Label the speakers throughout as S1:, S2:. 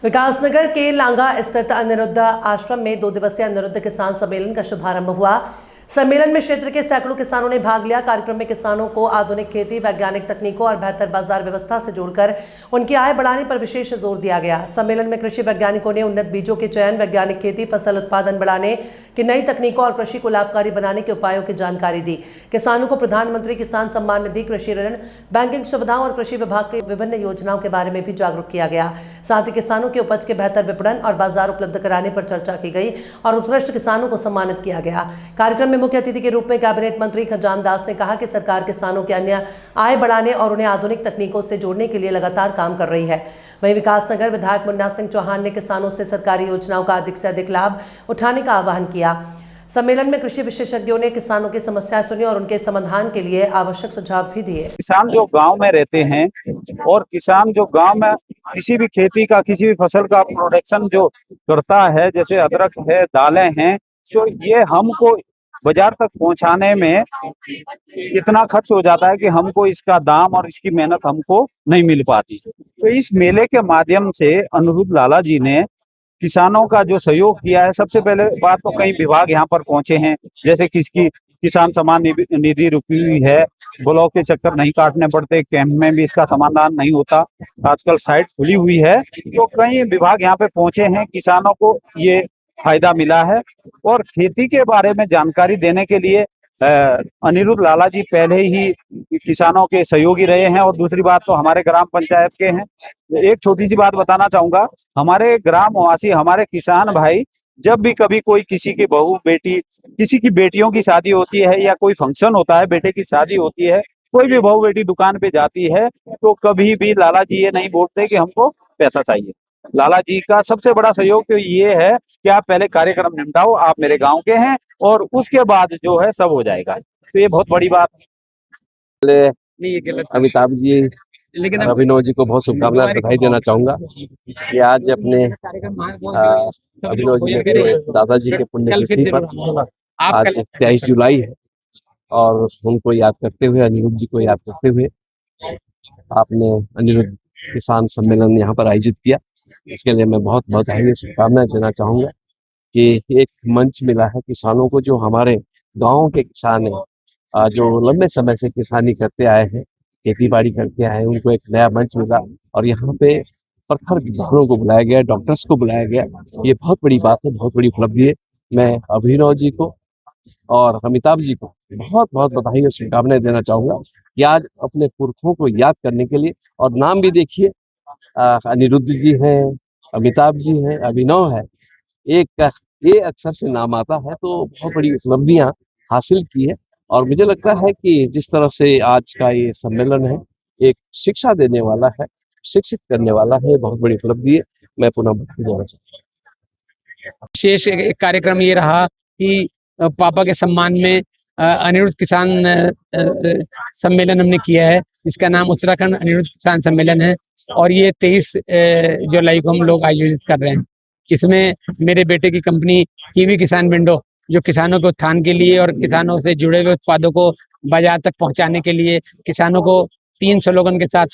S1: विकासनगर के लांगा स्थित अनिरुद्ध आश्रम में 2 दिवसीय अनिरुद्ध किसान सम्मेलन का शुभारंभ हुआ। सम्मेलन में क्षेत्र के सैकड़ों किसानों ने भाग लिया। कार्यक्रम में किसानों को आधुनिक खेती, वैज्ञानिक तकनीकों और बेहतर बाजार व्यवस्था से जोड़कर उनकी आय बढ़ाने पर विशेष जोर दिया गया। सम्मेलन में कृषि वैज्ञानिकों ने उन्नत बीजों के चयन, वैज्ञानिक खेती, फसल उत्पादन बढ़ाने की नई तकनीकों और कृषि को लाभकारी बनाने के उपायों की जानकारी दी। किसानों को प्रधानमंत्री किसान सम्मान निधि, कृषि ऋण, बैंकिंग सुविधाओं और कृषि विभाग की विभिन्न योजनाओं के बारे में भी जागरूक किया गया। साथ ही किसानों की उपज के बेहतर विपणन और बाजार उपलब्ध कराने पर चर्चा की गई और उत्कृष्ट किसानों को सम्मानित किया गया। कार्यक्रम में मुख्य अतिथि के रूप में कैबिनेट मंत्री खजान दास ने कहा कि सरकार किसानों के अन्य आय बढ़ाने और उन्हें आधुनिक तकनीकों से जोड़ने के लिए लगातार काम कर रही है। वहीं विकासनगर विधायक मुन्ना सिंह चौहान ने किसानों से सरकारी योजनाओं का अधिक से अधिक लाभ उठाने का आह्वान किया। सम्मेलन में कृषि विशेषज्ञों ने किसानों की समस्याएं सुनी और उनके समाधान के लिए आवश्यक सुझाव भी दिए।
S2: किसान जो गांव में रहते हैं और किसान जो गांव में किसी भी खेती का, किसी भी फसल का प्रोडक्शन जो करता है, जैसे अदरक है, दालें हैं, तो ये हमको बाजार तक पहुंचाने में इतना खर्च हो जाता है कि हमको इसका दाम और इसकी मेहनत हमको नहीं मिल पाती। तो इस मेले के माध्यम से अनिरुद्ध लाला जी ने किसानों का जो सहयोग किया है, सबसे पहले बात तो कई विभाग यहाँ पर पहुंचे हैं, जैसे किसकी किसान सम्मान निधि रुकी हुई है, ब्लॉक के चक्कर नहीं काटने पड़ते, कैंप में भी इसका समाधान नहीं होता, आजकल साइट खुली हुई है, तो कई विभाग यहाँ पे पहुंचे हैं, किसानों को ये फायदा मिला है। और खेती के बारे में जानकारी देने के लिए अनिरुद्ध लाला जी पहले ही किसानों के सहयोगी रहे हैं। और दूसरी बात तो हमारे ग्राम पंचायत के हैं। एक छोटी सी बात बताना चाहूंगा, हमारे ग्रामवासी, हमारे किसान भाई, जब भी कभी कोई किसी की बहू बेटी, किसी की बेटियों की शादी होती है या कोई फंक्शन होता है, बेटे की शादी होती है, कोई भी बहू बेटी दुकान पे जाती है, तो कभी भी लाला जी ये नहीं बोलते कि हमको पैसा चाहिए। लाला जी का सबसे बड़ा सहयोग तो ये है कि आप पहले कार्यक्रम निपटाओ, आप मेरे गांव के हैं, और उसके बाद जो है सब हो जाएगा। तो ये बहुत बड़ी बात है।
S3: अमिताभ जी, अभिनव जी को बहुत शुभकामनाएं, बधाई देना चाहूंगा कि आज अपने अभिनव जी के दादाजी के पुण्यतिथि पर आज 23 जुलाई है और उनको याद करते हुए, अनिरुद्ध जी को याद करते हुए आपने अनिरुद्ध किसान सम्मेलन यहाँ पर आयोजित किया। इसके लिए मैं बहुत बहुत शुभकामनाएं देना चाहूंगा कि एक मंच मिला है किसानों को, जो हमारे गाँव के किसान हैं, जो लंबे समय से किसानी करते आए हैं, खेती बाड़ी करके आए हैं, उनको एक नया मंच मिला और यहाँ पे प्रखर विद्वानों को बुलाया गया, डॉक्टर्स को बुलाया गया। ये बहुत बड़ी बात है, बहुत बड़ी उपलब्धि है। मैं अभिनव जी को और अमिताभ जी को बहुत बहुत बधाई और शुभकामनाएं देना चाहूंगा कि आज अपने पुरखों को याद करने के लिए, और नाम भी देखिए, अनिरुद्ध जी हैं, अमिताभ जी हैं, अभिनव है, एक ये अक्षर से नाम आता है, तो बहुत बड़ी उपलब्धियां हासिल की है। और मुझे लगता है कि जिस तरह से आज का ये सम्मेलन है, एक शिक्षा देने वाला है, शिक्षित करने वाला है, बहुत बड़ी उपलब्धि है। मैं पुनः बधाई देना चाहता हूँ।
S4: विशेष एक कार्यक्रम ये रहा कि पापा के सम्मान में अनिरुद्ध किसान सम्मेलन हमने किया है, इसका नाम उत्तराखंड अनिरुद्ध किसान सम्मेलन है और ये 23 जुलाई को हम लोग आयोजित कर रहे हैं। इसमें मेरे बेटे की कंपनी कीवी किसान विंडो, जो किसानों के उत्थान के लिए और किसानों से जुड़े हुए उत्पादों को बाजार तक पहुंचाने के लिए, किसानों को 3 स्लोगन के साथ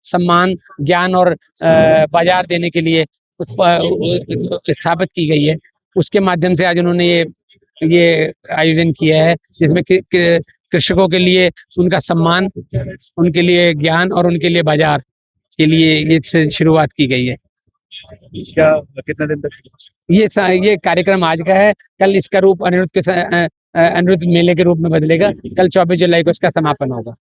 S4: सम्मान, ज्ञान और बाजार देने के लिए स्थापित की गई है। उसके माध्यम से आज उन्होंने ये आयोजन किया है, जिसमें कृषकों के लिए उनका सम्मान, उनके लिए ज्ञान और उनके लिए बाजार के लिए ये शुरुआत की गई है।
S2: क्या कितने दिन तक
S4: ये कार्यक्रम आज का है, कल इसका रूप अनिरुद्ध मेले के रूप में बदलेगा। कल 24 जुलाई को इसका समापन होगा।